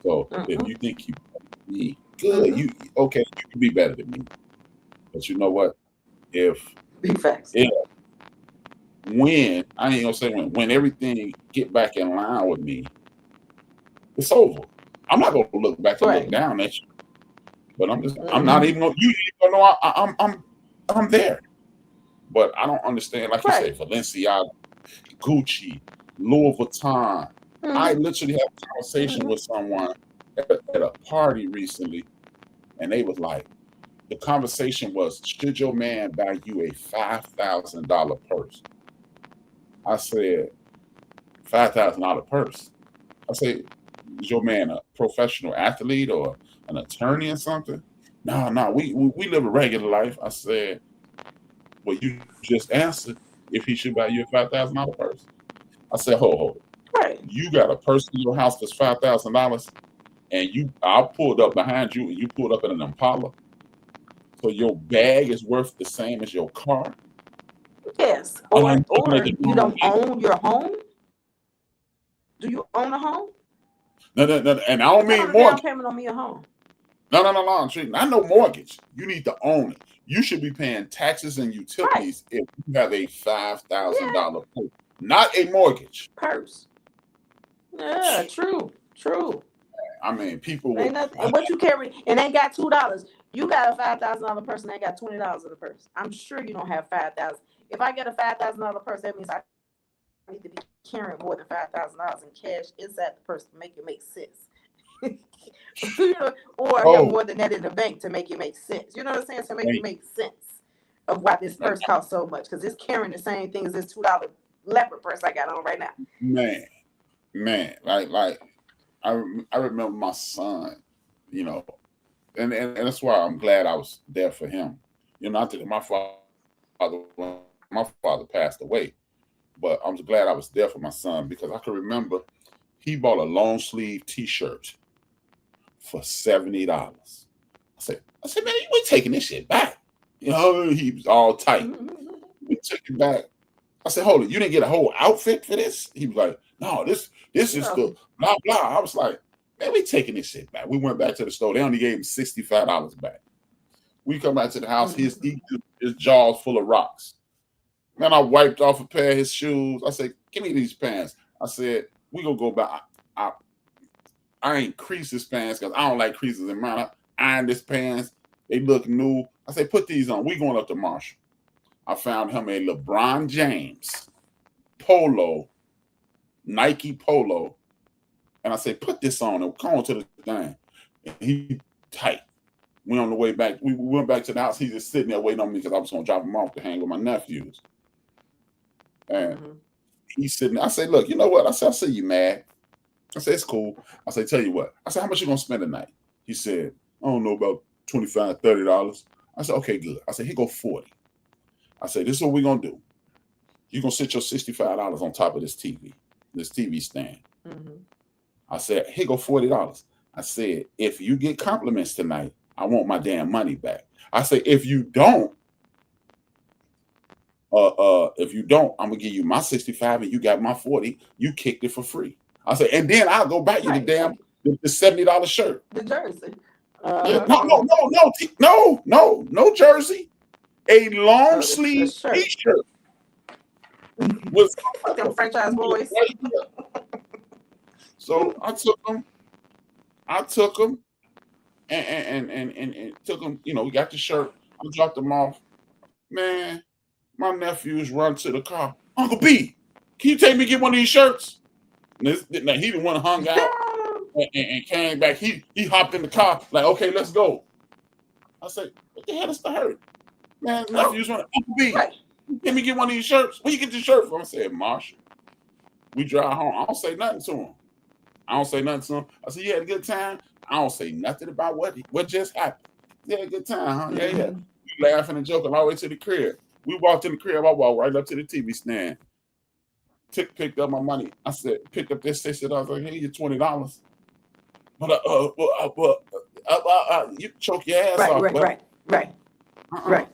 So if Mm-hmm. you think you be good, Mm-hmm. you okay, you can be better than me. But you know what? If Big facts. if when I ain't gonna say when everything get back in line with me, it's over. I'm not gonna look back and look Right. down at you. But I'm not Mm-hmm. even gonna you even know I'm there. But I don't understand, like you say, Right. Valenciaga, Gucci, Louis Vuitton. I Mm-hmm. literally had a conversation Mm-hmm. with someone at a party recently, and they was like, the conversation was, should your man buy you a $5,000 purse? I said, $5,000 purse. I said, is your man a professional athlete or an attorney or something? No, we live a regular life. I said, well, you just answered if he should buy you a $5,000 purse. I said, hold. Right. You got a purse in your house that's $5,000, and I pulled up behind you, and you pulled up in an Impala. So your bag is worth the same as your car. Yes. And I'm looking at Or the you ground don't like, own your home. Do you own a home? no, and I don't Put mean on a down mortgage. payment on me a home. No, I know mortgage. You need to own it. You should be paying taxes and Right. utilities if you have a Yeah. $5,000 purse, not a mortgage. Purse. Yeah. True. True. I mean, people Ain't would. nothing. And what you carry and ain't got $2. You got a $5,000 purse and ain't got $20 in the purse. I'm sure you don't have 5,000. If I get a $5,000 purse, that means I need to be carrying more than $5,000 in cash inside the purse to make it make sense. Or I got Oh, more than that in the bank to make it make sense. You know what I'm saying? To make it wait, make sense. of why this purse costs so much, because it's carrying the same thing as this $2 leopard purse I got on right now. Man, like I remember my son, you know, and that's why I'm glad I was there for him. You know, I think my father passed away, but I'm glad I was there for my son because I can remember he bought a long sleeve T-shirt for $70. I said, man, we taking this shit back. You know, he was all tight. We took it back. I said, hold it, you didn't get a whole outfit for this? He was like, no, this is the blah blah. I was like, man, we taking this shit back. We went back to the store. They only gave him $65 back. We come back to the house, his jaws full of rocks. Man, I wiped off a pair of his shoes. I said, give me these pants. I said, we gonna go back. I ain't crease his pants because I don't like creases in mine. I ironed his pants. They look new. I said, put these on. We going up to Marshall. I found him a LeBron James polo, Nike polo. And I said, put this on and come on to the thing. And he tight. We on the way back. We went back to the house. He's just sitting there waiting on me because I was going to drop him off to hang with my nephews. And he's sitting there. I said, look, you know what? I said, I see you mad. I said, it's cool. I said, tell you what. I said, how much you going to spend tonight? He said, I don't know, about $25, $30. I said, okay, good. I said, here go 40. I said, this is what we're going to do. You're going to sit your $65 on top of this TV stand. I said, here go $40. I said, if you get compliments tonight, I want my damn money back. I said, if you don't, I'm gonna give you my 65 and you got my 40. You kicked it for free. I said, and then I'll go buy you the $70 shirt. The jersey. No jersey. A long sleeve T-shirt with them franchise boys. So I took him and took him, you know, we got the shirt. I dropped him off. Man, my nephews run to the car. Uncle B, can you take me get one of these shirts? And he didn't want to hung out and came back. He hopped in the car, like, okay, let's go. I said, what the hell is the hurt? Man, nephews run, Uncle B, let me get one of these shirts. Where you get the shirt from? I said, Marshall. We drive home. I don't say nothing to him. I said, you had a good time? I don't say nothing about what just happened. You had a good time, huh? Yeah. We laughing and joking all the way to the crib. We walked in the crib. I walked right up to the TV stand. Picked up my money. I said, picked up this $60. I was like, hey, you $20. But you choke your ass off. Right.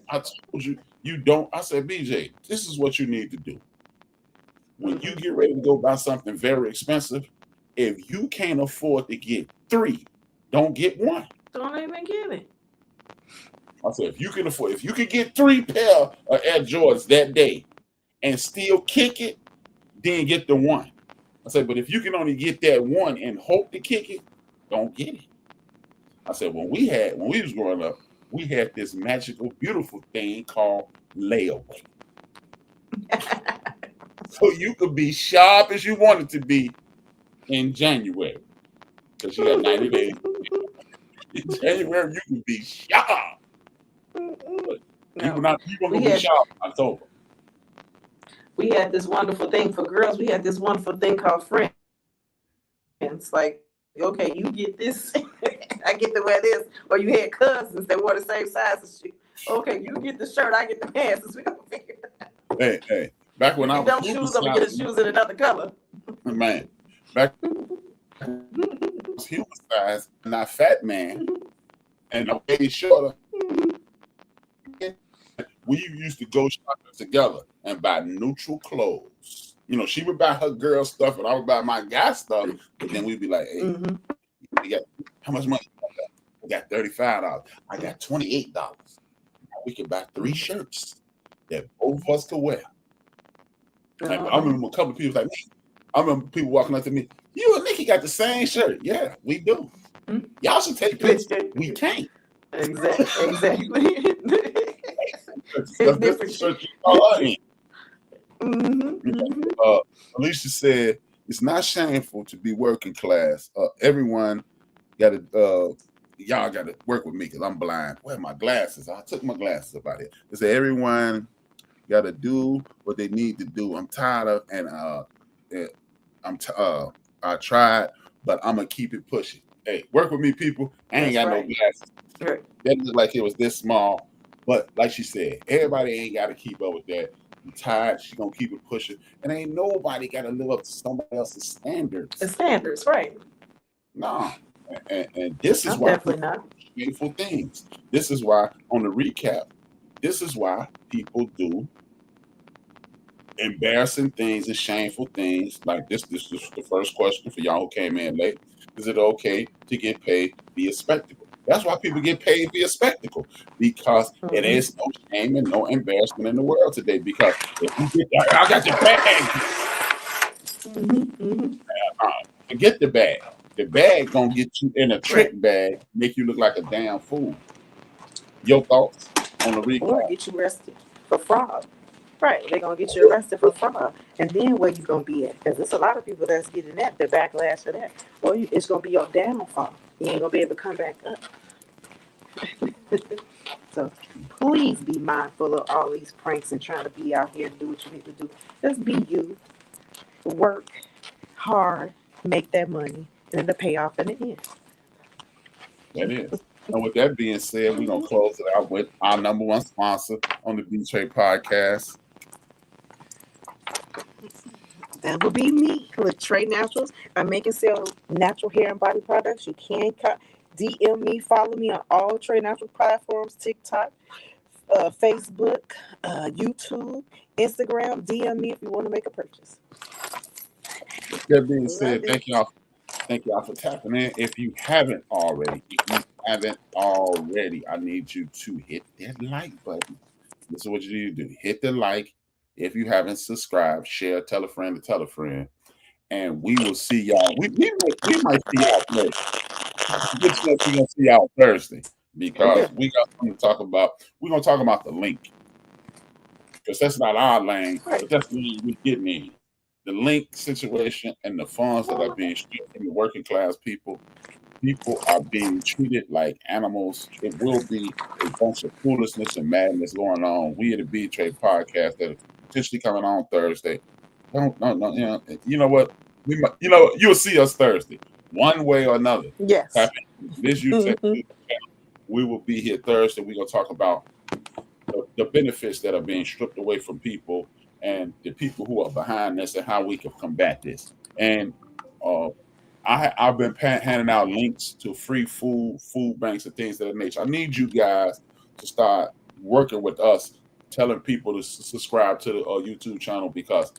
I told you don't. I said, BJ, this is what you need to do. When you get ready to go buy something very expensive, if you can't afford to get 3, don't get 1. Don't even get it. I said, if you can get 3 pair of Air Jordans that day and still kick it, then get the 1. I said, but if you can only get that 1 and hope to kick it, don't get it. I said, when we was growing up, we had this magical, beautiful thing called layaway. So you could be sharp as you wanted to be in January. Because you got 90 days. In January, you can be sharp. But you're going to be sharp in October. We had this wonderful thing for girls. We had this wonderful thing called friends. Like, okay, you get this. I get to wear this. Or you had cousins that wore the same size as you. Okay, you get the shirt. I get the pants. We gonna figure it out. Hey. Back when I was don't shoes, I'm gonna get the shoes in another color. Man, back when I was human size, not fat man, and I way shorter. We used to go shopping together and buy neutral clothes. You know, she would buy her girl stuff and I would buy my guy stuff. But then we'd be like, hey, you got how much money? I got $35. I got $28. Now we could buy 3 shirts that both of us could wear. Like, I remember a couple of people like me. I remember people walking up to me. You and Nikki got the same shirt. Yeah, we do. Y'all should take pictures. We can't. Exactly. That's the shirt you call her in. Alicia said, it's not shameful to be working class. Everyone got to y'all got to work with me because I'm blind. Where are my glasses? I took my glasses about it. It said everyone got to do what they need to do. I'm tired of, and I tried, but I'm gonna keep it pushing. Hey, work with me, people. I ain't got no glasses. Sure. That looked like it was this small, but like she said, everybody ain't got to keep up with that. I'm tired. She gonna keep it pushing, and ain't nobody got to live up to somebody else's standards. The standards, right? No, and this is I'm why definitely not. Beautiful things. This is why on the recap. This is why people do embarrassing things and shameful things like this. This is the first question for y'all who came in late. Is it okay to get paid via spectacle? That's why people get paid via spectacle, because it is no shame and no embarrassment in the world today. Because if you get that, I got your bag. Forget the bag. The bag gonna get you in a trick bag, make you look like a damn fool. Your thoughts on the recap? Or get you arrested for fraud. Right, they're gonna get you arrested for fraud, and then where you gonna be at? Because there's a lot of people that's getting that, the backlash of that. Or it's gonna be your downfall. You ain't gonna be able to come back up. So please be mindful of all these pranks and trying to be out here and do what you need to do. Just be you. Work hard, make that money, and the payoff in the end. That is. And with that being said, we're gonna close it out with our number one sponsor on the B-Trey podcast. That would be me with Trey Naturals. I make and sell natural hair and body products. You can DM me, follow me on all Trey Natural platforms, TikTok, Facebook, YouTube, Instagram. DM me if you want to make a purchase. With that being said, thank y'all for tapping in. If you haven't already, I need you to hit that like button. This is what you need to do. Hit the like. If you haven't subscribed, share, tell a friend to tell a friend. And we will see y'all. We might see y'all Thursday. We're gonna see y'all Thursday because we got something to talk about. We're gonna talk about the link. Because that's not our lane, but that's the lane we're getting in. The link situation and the funds that are being stripped from the working class people. People are being treated like animals. It will be a bunch of foolishness and madness going on. We at the B-Trey podcast that are potentially coming on Thursday. No, you know what? You'll see us Thursday, one way or another. Yes. This YouTube we will be here Thursday. We're gonna talk about the benefits that are being stripped away from people and the people who are behind this and how we can combat this. And I've been handing out links to free food banks and things of that nature. I need you guys to start working with us, telling people to subscribe to the YouTube channel because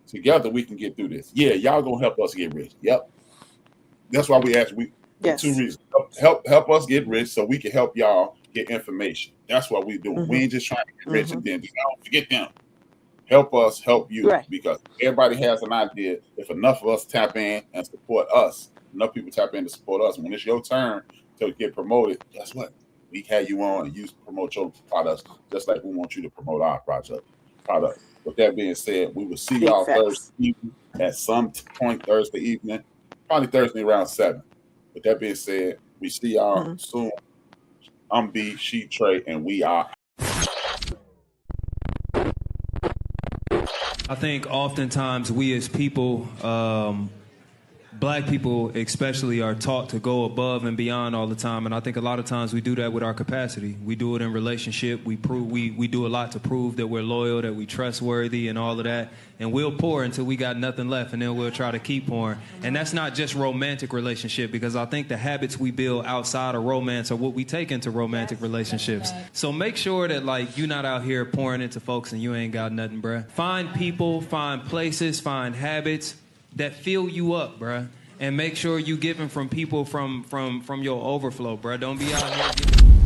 together we can get through this. Yeah, y'all gonna help us get rich. Yep. That's why we asked. Yes. 2 reasons. Help us get rich so we can help y'all get information. That's what we're doing. We ain't just trying to get rich and then don't forget them. Help us help you because everybody has an idea. If enough of us tap in and support us, enough people tap in to support us. When it's your turn to get promoted, guess what? We have you on and you promote your products just like we want you to promote our product. With that being said, we will see y'all Thursday evening at some point Thursday evening, probably Thursday around 7. With that being said, we see y'all soon. I'm B, she Trey, and we are. I think oftentimes we as people, black people especially, are taught to go above and beyond all the time, and I think a lot of times we do that with our capacity. We do it in relationship. We do a lot to prove that we're loyal, that we're trustworthy, and all of that. And we'll pour until we got nothing left, and then we'll try to keep pouring. And that's not just romantic relationship, because I think the habits we build outside of romance are what we take into romantic relationships. So make sure that you're not out here pouring into folks and you ain't got nothing, bruh. Find people, find places, find habits that fill you up, bruh. And make sure you giving from people from your overflow, bruh. Don't be out here giving